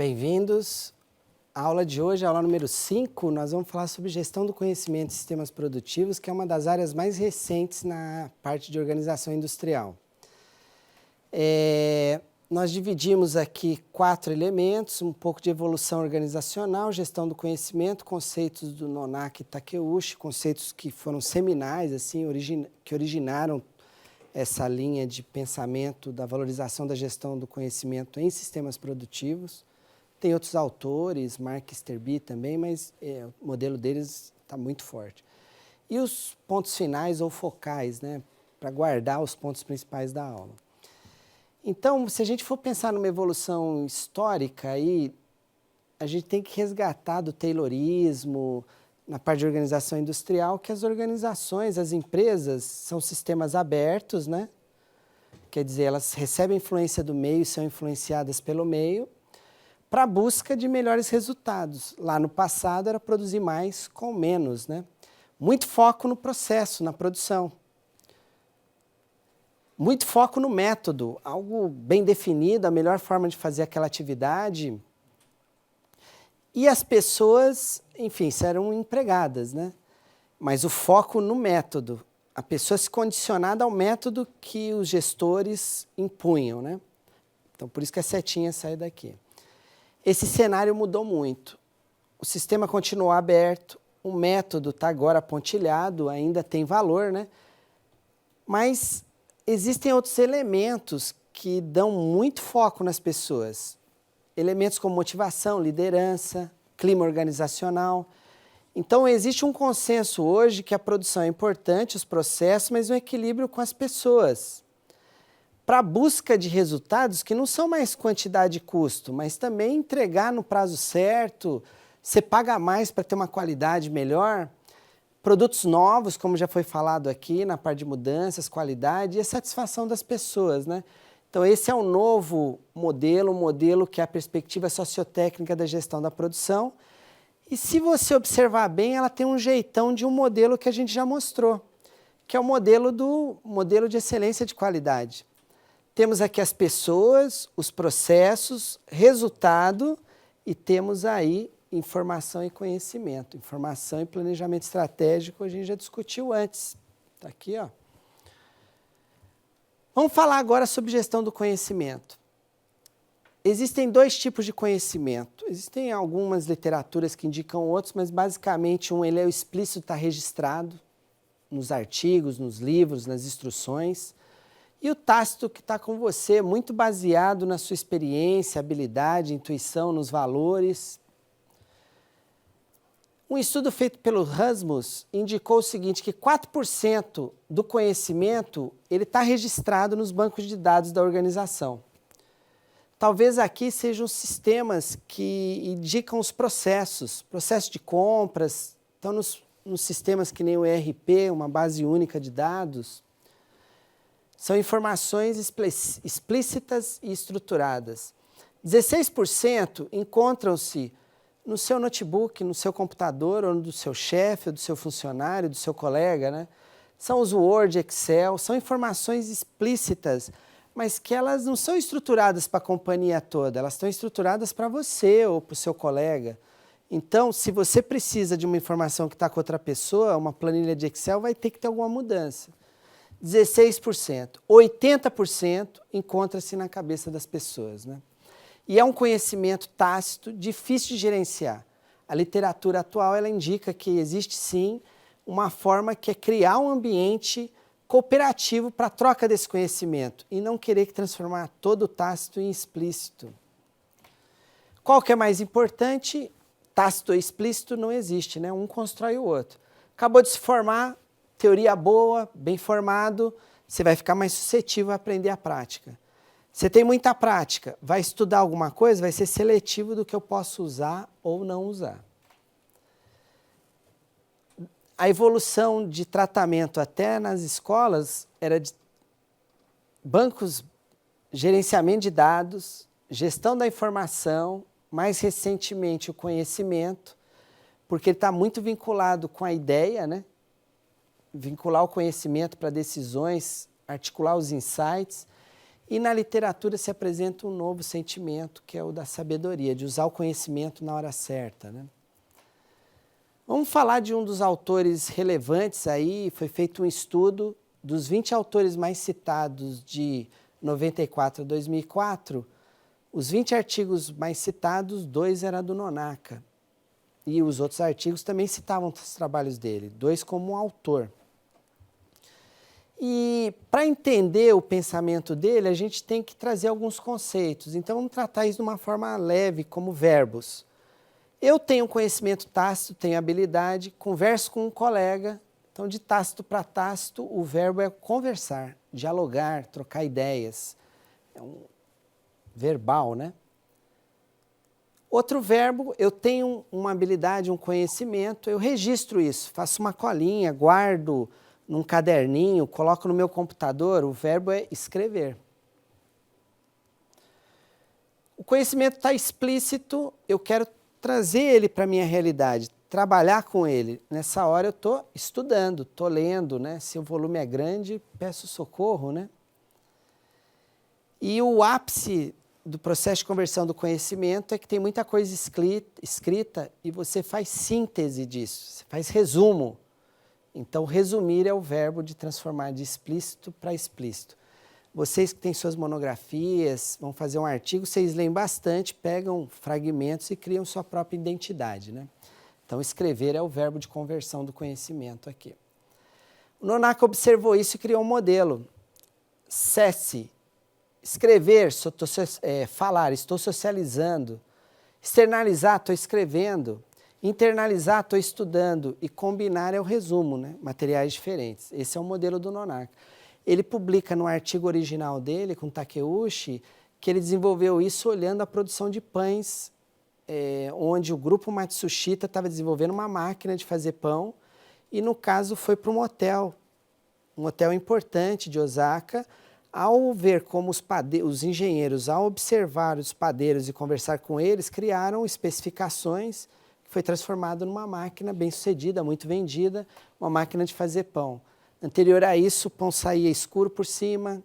Bem-vindos. A aula de hoje, a aula número 5, nós vamos falar sobre gestão do conhecimento e sistemas produtivos, que é uma das áreas mais recentes na parte de organização industrial. Nós dividimos aqui 4 elementos, um pouco de evolução organizacional, gestão do conhecimento, conceitos do Nonaki e Takeuchi, conceitos que foram seminais, assim, que originaram essa linha de pensamento da valorização da gestão do conhecimento em sistemas produtivos. Tem outros autores, Mark Sterby também, mas o modelo deles está muito forte. E os pontos finais ou focais, né, para guardar os pontos principais da aula. Então, se a gente for pensar numa evolução histórica, aí, a gente tem que resgatar do Taylorismo, na parte de organização industrial, que as organizações, as empresas, são sistemas abertos, né? Quer dizer, elas recebem influência do meio e são influenciadas pelo meio, para a busca de melhores resultados. Lá no passado era produzir mais com menos, né? Muito foco no processo, na produção. Muito foco no método, algo bem definido, a melhor forma de fazer aquela atividade. E as pessoas, enfim, eram empregadas, né? Mas o foco no método, a pessoa se condicionada ao método que os gestores impunham, né? Então, por isso que a setinha sai daqui. Esse cenário mudou muito. O sistema continuou aberto, o método está agora pontilhado, ainda tem valor, né? Mas existem outros elementos que dão muito foco nas pessoas. Elementos como motivação, liderança, clima organizacional. Então, existe um consenso hoje que a produção é importante, os processos, mas um equilíbrio com as pessoas. Para a busca de resultados que não são mais quantidade e custo, mas também entregar no prazo certo, você paga mais para ter uma qualidade melhor, produtos novos, como já foi falado aqui, na parte de mudanças, qualidade e a satisfação das pessoas, né? Então, esse é um novo modelo, um modelo que é a perspectiva sociotécnica da gestão da produção. E se você observar bem, ela tem um jeitão de um modelo que a gente já mostrou, que é o modelo de excelência de qualidade. Temos aqui as pessoas, os processos, resultado e temos aí informação e conhecimento. Informação e planejamento estratégico a gente já discutiu antes. Está aqui, ó. Vamos falar agora sobre gestão do conhecimento. Existem 2 tipos de conhecimento. Existem algumas literaturas que indicam outros, mas basicamente ele é o explícito, está registrado nos artigos, nos livros, nas instruções. E o tácito que está com você, muito baseado na sua experiência, habilidade, intuição, nos valores. Um estudo feito pelo Rasmus indicou o seguinte, que 4% do conhecimento está registrado nos bancos de dados da organização. Talvez aqui sejam sistemas que indicam os processos de compras, estão nos sistemas que nem o ERP, uma base única de dados. São informações explícitas e estruturadas. 16% encontram-se no seu notebook, no seu computador, ou do seu chefe, ou do seu funcionário, do seu colega, né? São os Word, Excel, são informações explícitas, mas que elas não são estruturadas para a companhia toda, elas estão estruturadas para você ou para o seu colega. Então, se você precisa de uma informação que está com outra pessoa, uma planilha de Excel vai ter que ter alguma mudança. 16%. 80% encontra-se na cabeça das pessoas, né? E é um conhecimento tácito, difícil de gerenciar. A literatura atual ela indica que existe sim uma forma que é criar um ambiente cooperativo para a troca desse conhecimento e não querer transformar todo o tácito em explícito. Qual que é mais importante? Tácito ou explícito não existe, né? Um constrói o outro. Acabou de se formar, teoria boa, bem formado, você vai ficar mais suscetível a aprender a prática. Você tem muita prática, vai estudar alguma coisa, vai ser seletivo do que eu posso usar ou não usar. A evolução de tratamento até nas escolas era de bancos, gerenciamento de dados, gestão da informação, mais recentemente o conhecimento, porque ele está muito vinculado com a ideia, né? Vincular o conhecimento para decisões, articular os insights. E na literatura se apresenta um novo sentimento, que é o da sabedoria, de usar o conhecimento na hora certa, né? Vamos falar de um dos autores relevantes aí, foi feito um estudo dos 20 autores mais citados de 94 a 2004, os 20 artigos mais citados, 2 eram do Nonaka. E os outros artigos também citavam os trabalhos dele, 2 como autor. E para entender o pensamento dele, a gente tem que trazer alguns conceitos. Então vamos tratar isso de uma forma leve, como verbos. Eu tenho conhecimento tácito, tenho habilidade, converso com um colega. Então, de tácito para tácito, o verbo é conversar, dialogar, trocar ideias. É um verbal, né? Outro verbo, eu tenho uma habilidade, um conhecimento, eu registro isso, faço uma colinha, guardo num caderninho, coloco no meu computador, o verbo é escrever. O conhecimento está explícito, eu quero trazer ele para a minha realidade, trabalhar com ele. Nessa hora eu estou estudando, estou lendo, né? Se o volume é grande, peço socorro, né? E o ápice do processo de conversão do conhecimento é que tem muita coisa escrita e você faz síntese disso, você faz resumo. Então, resumir é o verbo de transformar de explícito para explícito. Vocês que têm suas monografias, vão fazer um artigo, vocês leem bastante, pegam fragmentos e criam sua própria identidade, né? Então, escrever é o verbo de conversão do conhecimento aqui. O Nonaka observou isso e criou um modelo. SESI, escrever, falar, estou socializando. Externalizar, estou escrevendo. Internalizar, estou estudando. E combinar é o resumo, né? Materiais diferentes. Esse é o modelo do Nonaka. Ele publica no artigo original dele, com Takeuchi, que ele desenvolveu isso olhando a produção de pães, onde o grupo Matsushita estava desenvolvendo uma máquina de fazer pão, e no caso foi para um hotel importante de Osaka. Ao ver como os engenheiros, ao observar os padeiros e conversar com eles, criaram especificações, que foi transformado numa máquina bem-sucedida, muito vendida, uma máquina de fazer pão. Anterior a isso, o pão saía escuro por cima,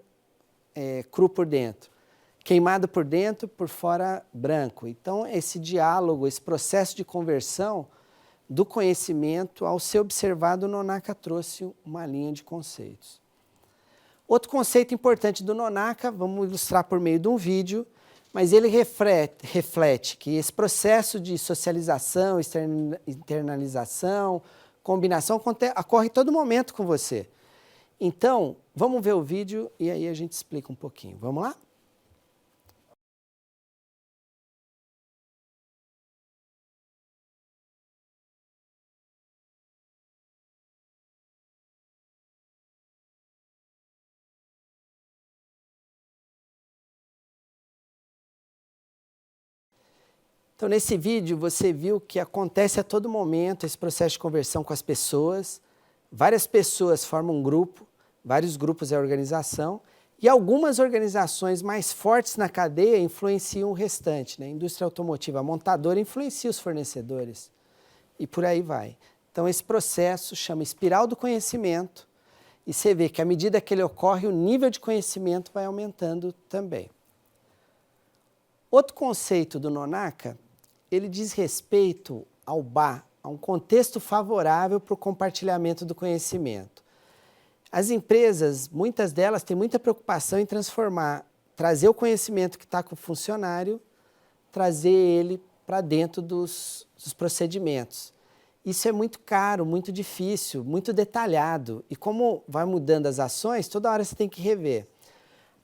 cru por dentro. Queimado por dentro, por fora branco. Então, esse diálogo, esse processo de conversão do conhecimento, ao ser observado, o Nonaka trouxe uma linha de conceitos. Outro conceito importante do Nonaka, vamos ilustrar por meio de um vídeo, mas ele reflete que esse processo de socialização, internalização, combinação, ocorre todo momento com você. Então, vamos ver o vídeo e aí a gente explica um pouquinho. Vamos lá? Então, nesse vídeo, você viu que acontece a todo momento esse processo de conversão com as pessoas. Várias pessoas formam um grupo, vários grupos é a organização, e algumas organizações mais fortes na cadeia influenciam o restante, né? A indústria automotiva, a montadora influencia os fornecedores, e por aí vai. Então, esse processo chama espiral do conhecimento, e você vê que à medida que ele ocorre, o nível de conhecimento vai aumentando também. Outro conceito do Nonaka, ele diz respeito ao Ba, a um contexto favorável para o compartilhamento do conhecimento. As empresas, muitas delas, têm muita preocupação em trazer o conhecimento que está com o funcionário, trazer ele para dentro dos procedimentos. Isso é muito caro, muito difícil, muito detalhado. E como vai mudando as ações, toda hora você tem que rever.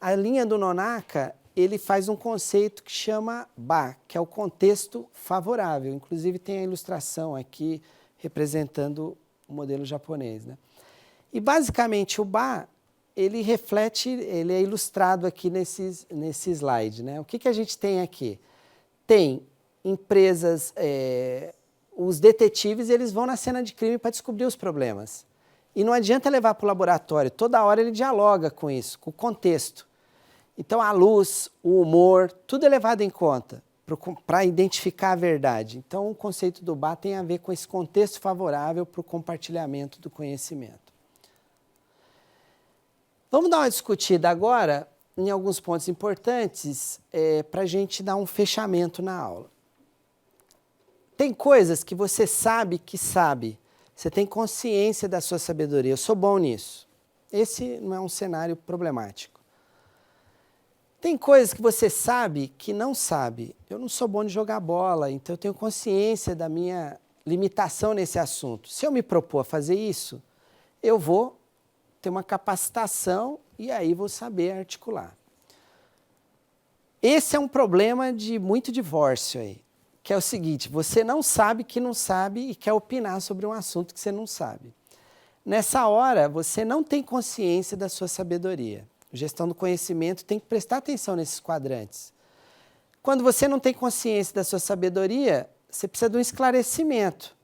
A linha do Nonaka, ele faz um conceito que chama Ba, que é o contexto favorável. Inclusive tem a ilustração aqui representando o modelo japonês, né? E basicamente o Ba, ele é ilustrado aqui nesse slide, né? O que a gente tem aqui? Tem empresas, os detetives, eles vão na cena de crime para descobrir os problemas. E não adianta levar para o laboratório, toda hora ele dialoga com isso, com o contexto. Então, a luz, o humor, tudo é levado em conta para identificar a verdade. Então, o conceito do Ba tem a ver com esse contexto favorável para o compartilhamento do conhecimento. Vamos dar uma discutida agora em alguns pontos importantes para a gente dar um fechamento na aula. Tem coisas que você sabe que sabe. Você tem consciência da sua sabedoria. Eu sou bom nisso. Esse não é um cenário problemático. Tem coisas que você sabe que não sabe. Eu não sou bom de jogar bola, então eu tenho consciência da minha limitação nesse assunto. Se eu me propor a fazer isso, eu vou ter uma capacitação e aí vou saber articular. Esse é um problema de muito divórcio aí, que é o seguinte: você não sabe que não sabe e quer opinar sobre um assunto que você não sabe. Nessa hora, você não tem consciência da sua sabedoria. Gestão do conhecimento tem que prestar atenção nesses quadrantes. Quando você não tem consciência da sua sabedoria, você precisa de um esclarecimento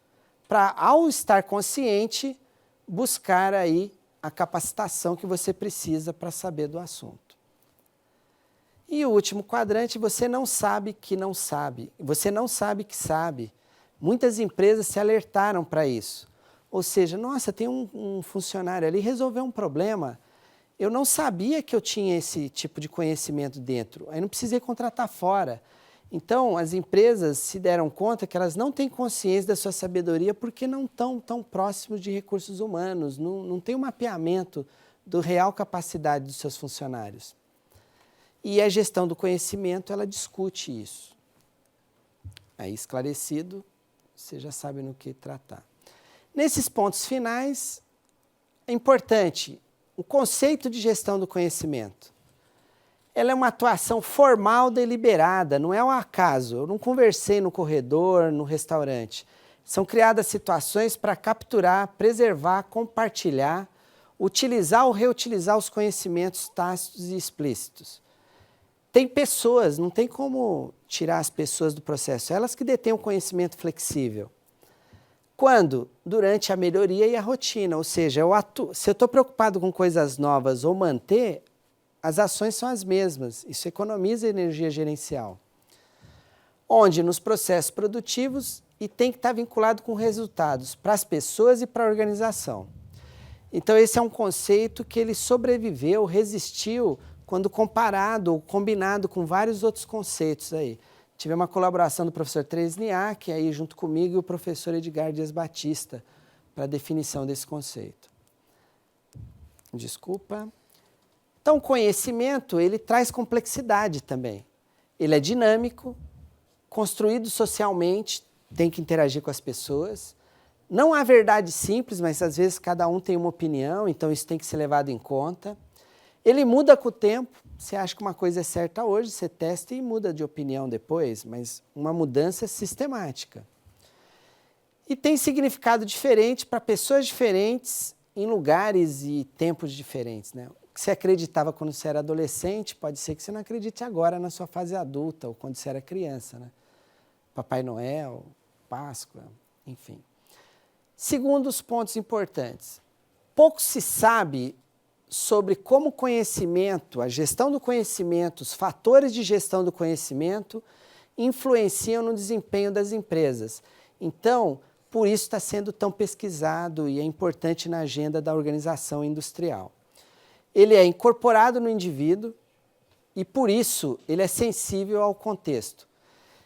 para, ao estar consciente, buscar aí a capacitação que você precisa para saber do assunto. E o último quadrante, você não sabe que não sabe. Você não sabe que sabe. Muitas empresas se alertaram para isso. Ou seja, nossa, tem um funcionário ali, resolveu um problema. Eu não sabia que eu tinha esse tipo de conhecimento dentro. Aí não precisei contratar fora. Então, as empresas se deram conta que elas não têm consciência da sua sabedoria porque não estão tão próximos de recursos humanos, não tem um mapeamento da real capacidade dos seus funcionários. E a gestão do conhecimento, ela discute isso. Aí, esclarecido, você já sabe no que tratar. Nesses pontos finais, é importante o conceito de gestão do conhecimento. Ela é uma atuação formal deliberada, não é um acaso. Eu não conversei no corredor, no restaurante. São criadas situações para capturar, preservar, compartilhar, utilizar ou reutilizar os conhecimentos tácitos e explícitos. Tem pessoas, não tem como tirar as pessoas do processo, elas que detêm o conhecimento flexível. Quando? Durante a melhoria e a rotina, ou seja, se eu estou preocupado com coisas novas ou manter, as ações são as mesmas, isso economiza energia gerencial. Onde? Nos processos produtivos e tem que estar vinculado com resultados para as pessoas e para a organização. Então esse é um conceito que ele sobreviveu, resistiu, quando comparado ou combinado com vários outros conceitos aí. Tive uma colaboração do professor Tresniak, aí junto comigo, e o professor Edgar Dias Batista, para a definição desse conceito. Desculpa. Então, o conhecimento, ele traz complexidade também. Ele é dinâmico, construído socialmente, tem que interagir com as pessoas. Não há verdade simples, mas às vezes cada um tem uma opinião, então isso tem que ser levado em conta. Ele muda com o tempo. Você acha que uma coisa é certa hoje, você testa e muda de opinião depois, mas uma mudança sistemática. E tem significado diferente para pessoas diferentes, em lugares e tempos diferentes, né? O que você acreditava quando você era adolescente, pode ser que você não acredite agora na sua fase adulta, ou quando você era criança, né? Papai Noel, Páscoa, enfim. Segundo os pontos importantes, pouco se sabe sobre como o conhecimento, a gestão do conhecimento, os fatores de gestão do conhecimento influenciam no desempenho das empresas. Então, por isso está sendo tão pesquisado e é importante na agenda da organização industrial. Ele é incorporado no indivíduo e, por isso, ele é sensível ao contexto.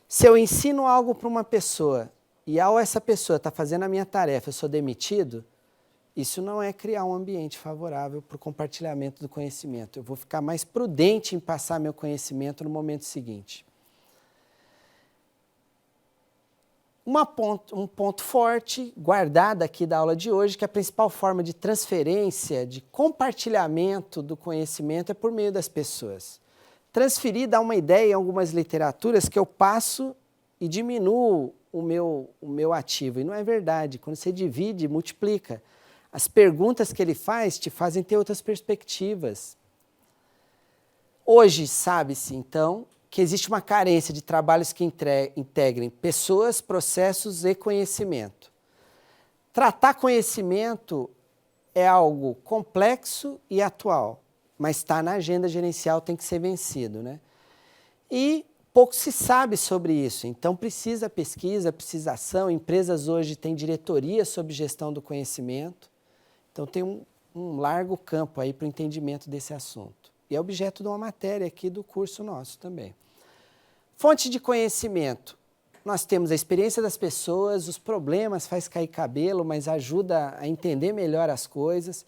Se eu ensino algo para uma pessoa e ao essa pessoa está fazendo a minha tarefa, eu sou demitido, isso não é criar um ambiente favorável para o compartilhamento do conhecimento. Eu vou ficar mais prudente em passar meu conhecimento no momento seguinte. Um ponto forte, guardado aqui da aula de hoje, que a principal forma de transferência, de compartilhamento do conhecimento é por meio das pessoas. Transferir dá uma ideia em algumas literaturas que eu passo e diminuo o meu ativo. E não é verdade. Quando você divide, multiplica. As perguntas que ele faz te fazem ter outras perspectivas. Hoje sabe-se, então, que existe uma carência de trabalhos que integrem pessoas, processos e conhecimento. Tratar conhecimento é algo complexo e atual, mas está na agenda gerencial, tem que ser vencido, né? E pouco se sabe sobre isso, então precisa pesquisa, precisa ação. Empresas hoje têm diretoria sobre gestão do conhecimento. Então tem um largo campo aí para o entendimento desse assunto. E é objeto de uma matéria aqui do curso nosso também. Fonte de conhecimento. Nós temos a experiência das pessoas, os problemas faz cair cabelo, mas ajuda a entender melhor as coisas.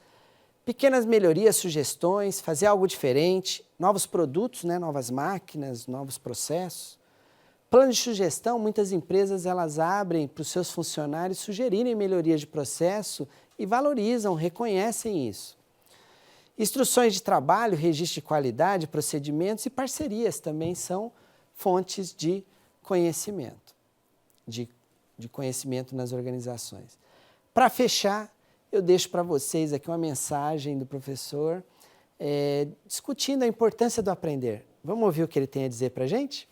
Pequenas melhorias, sugestões, fazer algo diferente, novos produtos, né, novas máquinas, novos processos. Plano de sugestão, muitas empresas elas abrem para os seus funcionários sugerirem melhorias de processo e valorizam, reconhecem isso. Instruções de trabalho, registro de qualidade, procedimentos e parcerias também são fontes de conhecimento, de conhecimento nas organizações. Para fechar, eu deixo para vocês aqui uma mensagem do professor discutindo a importância do aprender. Vamos ouvir o que ele tem a dizer para a gente?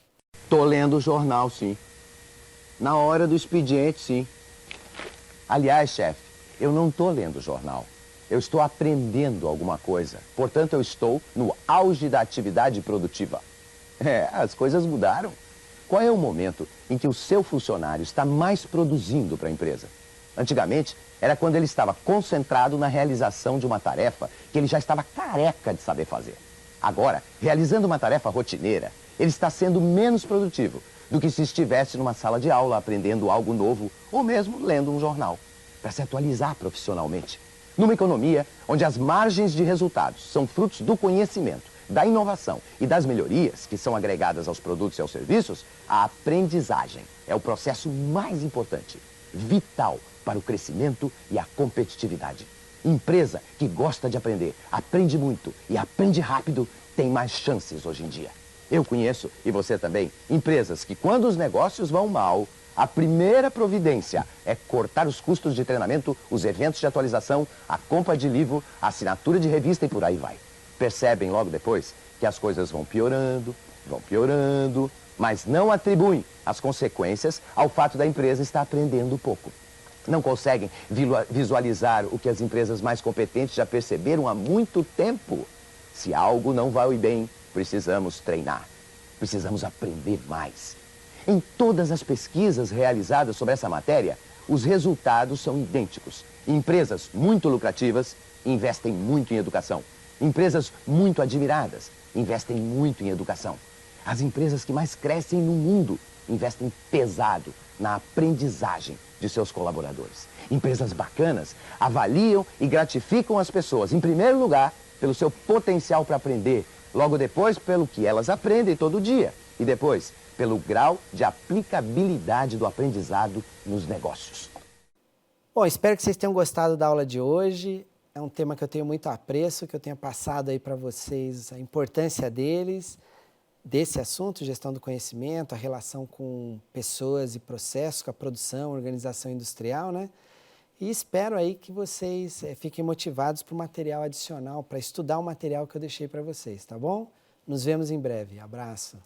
Tô lendo o jornal, sim. Na hora do expediente, sim. Aliás, chefe, eu não tô lendo o jornal. Eu estou aprendendo alguma coisa. Portanto, eu estou no auge da atividade produtiva. As coisas mudaram. Qual é o momento em que o seu funcionário está mais produzindo para a empresa? Antigamente, era quando ele estava concentrado na realização de uma tarefa que ele já estava careca de saber fazer. Agora, realizando uma tarefa rotineira, ele está sendo menos produtivo do que se estivesse numa sala de aula aprendendo algo novo ou mesmo lendo um jornal, para se atualizar profissionalmente. Numa economia onde as margens de resultados são frutos do conhecimento, da inovação e das melhorias que são agregadas aos produtos e aos serviços, a aprendizagem é o processo mais importante, vital para o crescimento e a competitividade. Empresa que gosta de aprender, aprende muito e aprende rápido, tem mais chances hoje em dia. Eu conheço, e você também, empresas que quando os negócios vão mal, a primeira providência é cortar os custos de treinamento, os eventos de atualização, a compra de livro, a assinatura de revista e por aí vai. Percebem logo depois que as coisas vão piorando, mas não atribuem as consequências ao fato da empresa estar aprendendo pouco. Não conseguem visualizar o que as empresas mais competentes já perceberam há muito tempo. Se algo não vai bem, precisamos treinar, precisamos aprender mais. Em todas as pesquisas realizadas sobre essa matéria, os resultados são idênticos. Empresas muito lucrativas investem muito em educação. Empresas muito admiradas investem muito em educação. As empresas que mais crescem no mundo investem pesado na aprendizagem de seus colaboradores. Empresas bacanas avaliam e gratificam as pessoas, em primeiro lugar, pelo seu potencial para aprender, logo depois pelo que elas aprendem todo dia e depois pelo grau de aplicabilidade do aprendizado nos negócios. Bom, espero que vocês tenham gostado da aula de hoje. É um tema que eu tenho muito apreço, que eu tenho passado aí para vocês a importância desse assunto, gestão do conhecimento, a relação com pessoas e processos, com a produção, organização industrial, né? E espero aí que vocês fiquem motivados para o material adicional, para estudar o material que eu deixei para vocês, tá bom? Nos vemos em breve. Abraço.